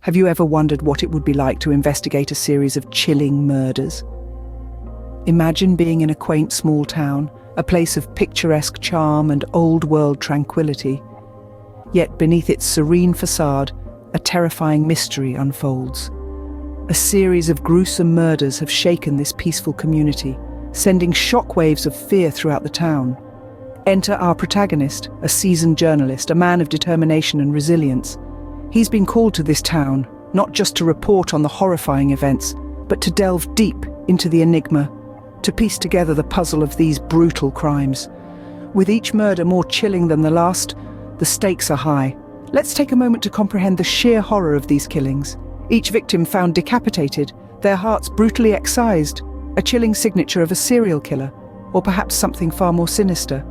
Have you ever wondered what it would be like to investigate a series of chilling murders? Imagine being in a quaint small town, a place of picturesque charm and old-world tranquility. Yet beneath its serene facade, a terrifying mystery unfolds. A series of gruesome murders have shaken this peaceful community, sending shockwaves of fear throughout the town. Enter our protagonist, a seasoned journalist, a man of determination and resilience. He's been called to this town, not just to report on the horrifying events, but to delve deep into the enigma, to piece together the puzzle of these brutal crimes. With each murder more chilling than the last, the stakes are high. Let's take a moment to comprehend the sheer horror of these killings. Each victim found decapitated, their hearts brutally excised, a chilling signature of a serial killer, or perhaps something far more sinister.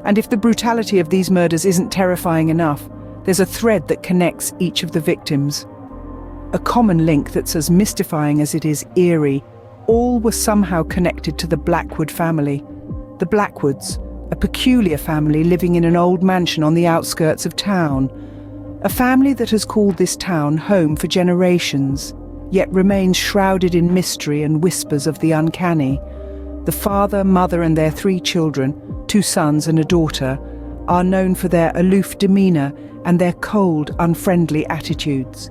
And if the brutality of these murders isn't terrifying enough, there's a thread that connects each of the victims. A common link that's as mystifying as it is eerie. All were somehow connected to the Blackwood family. The Blackwoods, a peculiar family living in an old mansion on the outskirts of town. A family that has called this town home for generations, yet remains shrouded in mystery and whispers of the uncanny. The father, mother and their 3 children, 2 sons and a daughter, are known for their aloof demeanour and their cold, unfriendly attitudes.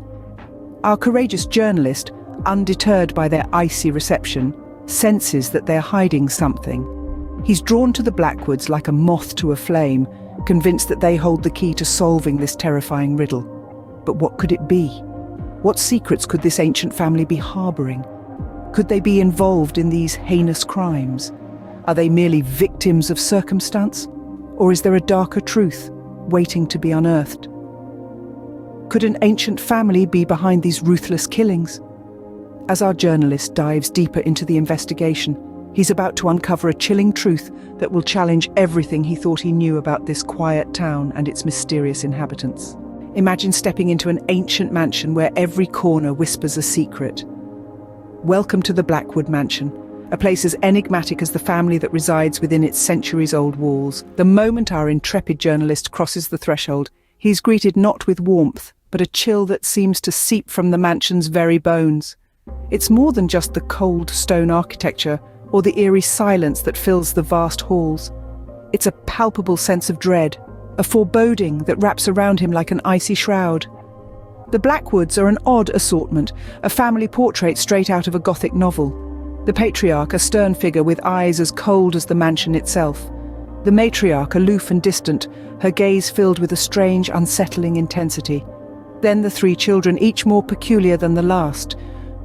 Our courageous journalist, undeterred by their icy reception, senses that they're hiding something. He's drawn to the Blackwoods like a moth to a flame, convinced that they hold the key to solving this terrifying riddle. But what could it be? What secrets could this ancient family be harbouring? Could they be involved in these heinous crimes? Are they merely victims of circumstance? Or is there a darker truth waiting to be unearthed? Could an ancient family be behind these ruthless killings? As our journalist dives deeper into the investigation, he's about to uncover a chilling truth that will challenge everything he thought he knew about this quiet town and its mysterious inhabitants. Imagine stepping into an ancient mansion where every corner whispers a secret. Welcome to the Blackwood Mansion, a place as enigmatic as the family that resides within its centuries-old walls. The moment our intrepid journalist crosses the threshold, he's greeted not with warmth, but a chill that seems to seep from the mansion's very bones. It's more than just the cold stone architecture or the eerie silence that fills the vast halls. It's a palpable sense of dread, a foreboding that wraps around him like an icy shroud. The Blackwoods are an odd assortment, a family portrait straight out of a Gothic novel. The patriarch, a stern figure with eyes as cold as the mansion itself. The matriarch, aloof and distant, her gaze filled with a strange, unsettling intensity. Then the 3 children, each more peculiar than the last.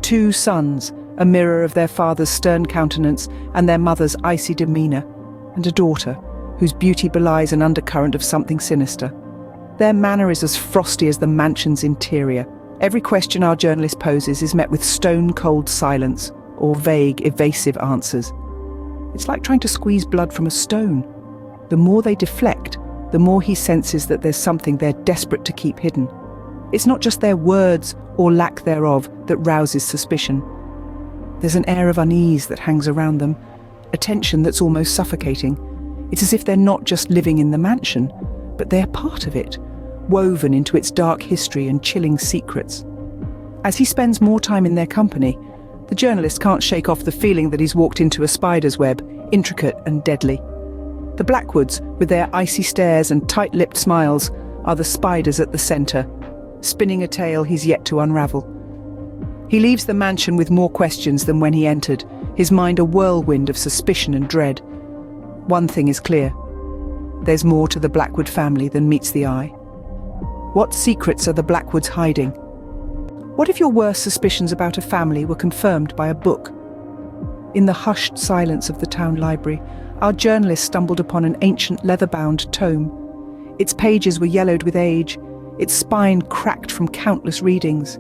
2 sons, a mirror of their father's stern countenance and their mother's icy demeanour, and a daughter, whose beauty belies an undercurrent of something sinister. Their manner is as frosty as the mansion's interior. Every question our journalist poses is met with stone-cold silence or vague, evasive answers. It's like trying to squeeze blood from a stone. The more they deflect, the more he senses that there's something they're desperate to keep hidden. It's not just their words or lack thereof that rouses suspicion. There's an air of unease that hangs around them, a tension that's almost suffocating. It's as if they're not just living in the mansion, but they're part of it, woven into its dark history and chilling secrets. As he spends more time in their company, the journalist can't shake off the feeling that he's walked into a spider's web, intricate and deadly. The Blackwoods, with their icy stares and tight-lipped smiles, are the spiders at the centre, spinning a tale he's yet to unravel. He leaves the mansion with more questions than when he entered, his mind a whirlwind of suspicion and dread. One thing is clear. There's more to the Blackwood family than meets the eye. What secrets are the Blackwoods hiding? What if your worst suspicions about a family were confirmed by a book? In the hushed silence of the town library, our journalist stumbled upon an ancient leather-bound tome. Its pages were yellowed with age, its spine cracked from countless readings.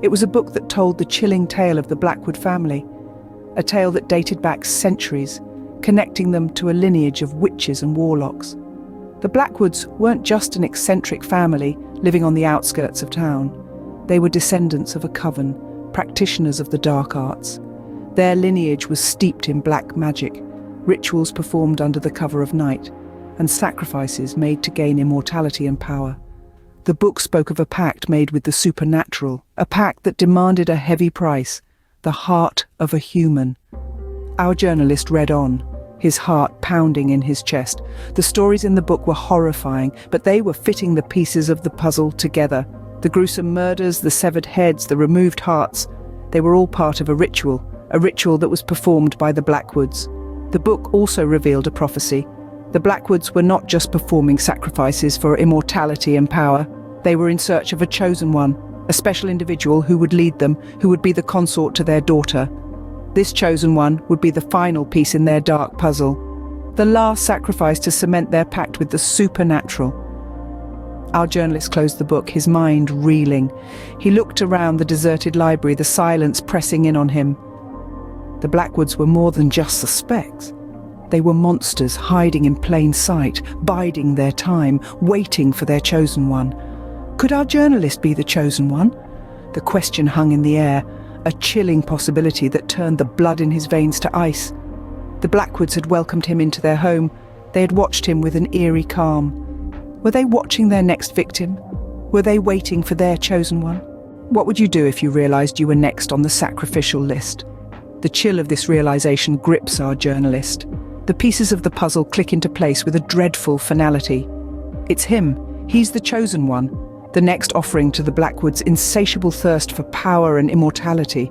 It was a book that told the chilling tale of the Blackwood family, a tale that dated back centuries, connecting them to a lineage of witches and warlocks. The Blackwoods weren't just an eccentric family living on the outskirts of town. They were descendants of a coven, practitioners of the dark arts. Their lineage was steeped in black magic, rituals performed under the cover of night, and sacrifices made to gain immortality and power. The book spoke of a pact made with the supernatural, a pact that demanded a heavy price, the heart of a human. Our journalist read on, his heart pounding in his chest. The stories in the book were horrifying, but they were fitting the pieces of the puzzle together. The gruesome murders, the severed heads, the removed hearts, they were all part of a ritual that was performed by the Blackwoods. The book also revealed a prophecy. The Blackwoods were not just performing sacrifices for immortality and power. They were in search of a chosen one, a special individual who would lead them, who would be the consort to their daughter. This chosen one would be the final piece in their dark puzzle, the last sacrifice to cement their pact with the supernatural. Our journalist closed the book, his mind reeling. He looked around the deserted library, the silence pressing in on him. The Blackwoods were more than just suspects. They were monsters hiding in plain sight, biding their time, waiting for their chosen one. Could our journalist be the chosen one? The question hung in the air, a chilling possibility that turned the blood in his veins to ice. The Blackwoods had welcomed him into their home. They had watched him with an eerie calm. Were they watching their next victim? Were they waiting for their chosen one? What would you do if you realized you were next on the sacrificial list? The chill of this realization grips our journalist. The pieces of the puzzle click into place with a dreadful finality. It's him. He's the chosen one. The next offering to the Blackwoods' insatiable thirst for power and immortality.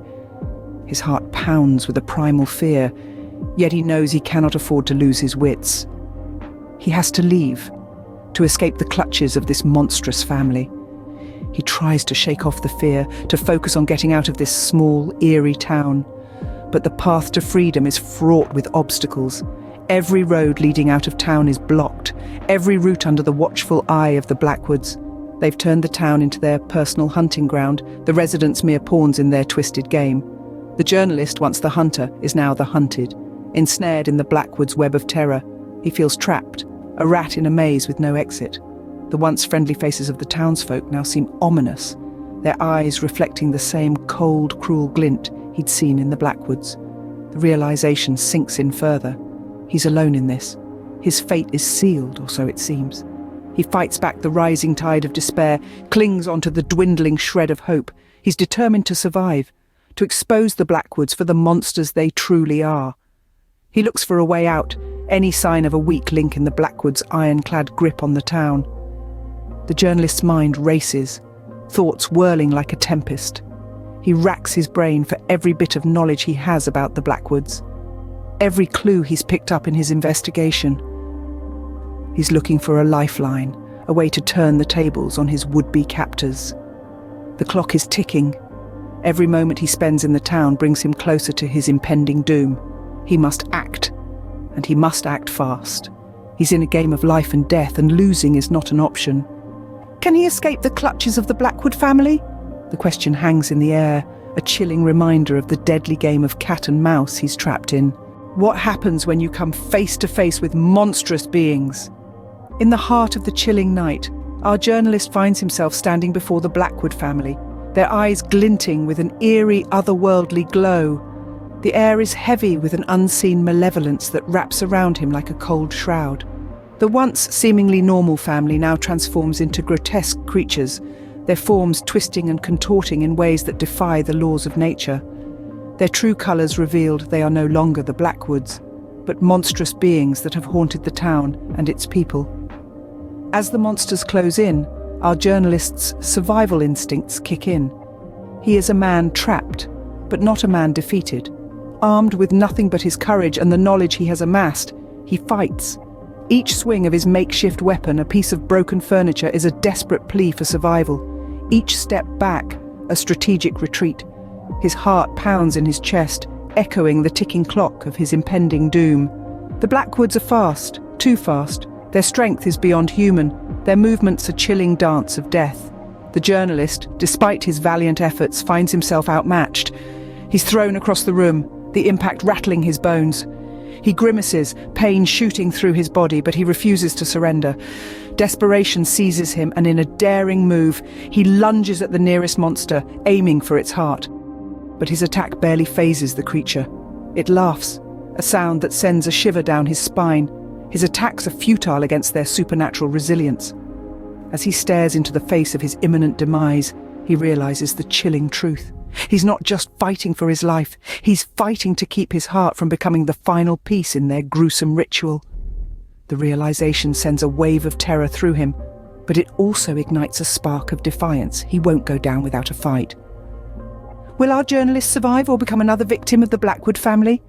His heart pounds with a primal fear, yet he knows he cannot afford to lose his wits. He has to leave, to escape the clutches of this monstrous family. He tries to shake off the fear, to focus on getting out of this small, eerie town. But the path to freedom is fraught with obstacles. Every road leading out of town is blocked, every route under the watchful eye of the Blackwoods. They've turned the town into their personal hunting ground, the residents mere pawns in their twisted game. The journalist, once the hunter, is now the hunted. Ensnared in the Blackwoods' web of terror, he feels trapped, a rat in a maze with no exit. The once friendly faces of the townsfolk now seem ominous, their eyes reflecting the same cold, cruel glint he'd seen in the Blackwoods. The realization sinks in further. He's alone in this. His fate is sealed, or so it seems. He fights back the rising tide of despair, clings onto the dwindling shred of hope. He's determined to survive, to expose the Blackwoods for the monsters they truly are. He looks for a way out, any sign of a weak link in the Blackwoods' ironclad grip on the town. The journalist's mind races, thoughts whirling like a tempest. He racks his brain for every bit of knowledge he has about the Blackwoods, every clue he's picked up in his investigation. He's looking for a lifeline, a way to turn the tables on his would-be captors. The clock is ticking. Every moment he spends in the town brings him closer to his impending doom. He must act, and he must act fast. He's in a game of life and death, and losing is not an option. Can he escape the clutches of the Blackwood family? The question hangs in the air, a chilling reminder of the deadly game of cat and mouse he's trapped in. What happens when you come face to face with monstrous beings? In the heart of the chilling night, our journalist finds himself standing before the Blackwood family, their eyes glinting with an eerie, otherworldly glow. The air is heavy with an unseen malevolence that wraps around him like a cold shroud. The once seemingly normal family now transforms into grotesque creatures, their forms twisting and contorting in ways that defy the laws of nature. Their true colours revealed, they are no longer the Blackwoods, but monstrous beings that have haunted the town and its people. As the monsters close in, our journalist's survival instincts kick in. He is a man trapped, but not a man defeated. Armed with nothing but his courage and the knowledge he has amassed, he fights. Each swing of his makeshift weapon, a piece of broken furniture, is a desperate plea for survival. Each step back, a strategic retreat. His heart pounds in his chest, echoing the ticking clock of his impending doom. The Blackwoods are fast, too fast. Their strength is beyond human. Their movements a chilling dance of death. The journalist, despite his valiant efforts, finds himself outmatched. He's thrown across the room, the impact rattling his bones. He grimaces, pain shooting through his body, but he refuses to surrender. Desperation seizes him, and in a daring move, he lunges at the nearest monster, aiming for its heart. But his attack barely phases the creature. It laughs, a sound that sends a shiver down his spine. His attacks are futile against their supernatural resilience. As he stares into the face of his imminent demise, he realizes the chilling truth. He's not just fighting for his life, he's fighting to keep his heart from becoming the final piece in their gruesome ritual. The realization sends a wave of terror through him, but it also ignites a spark of defiance. He won't go down without a fight. Will our journalist survive or become another victim of the Blackwood family?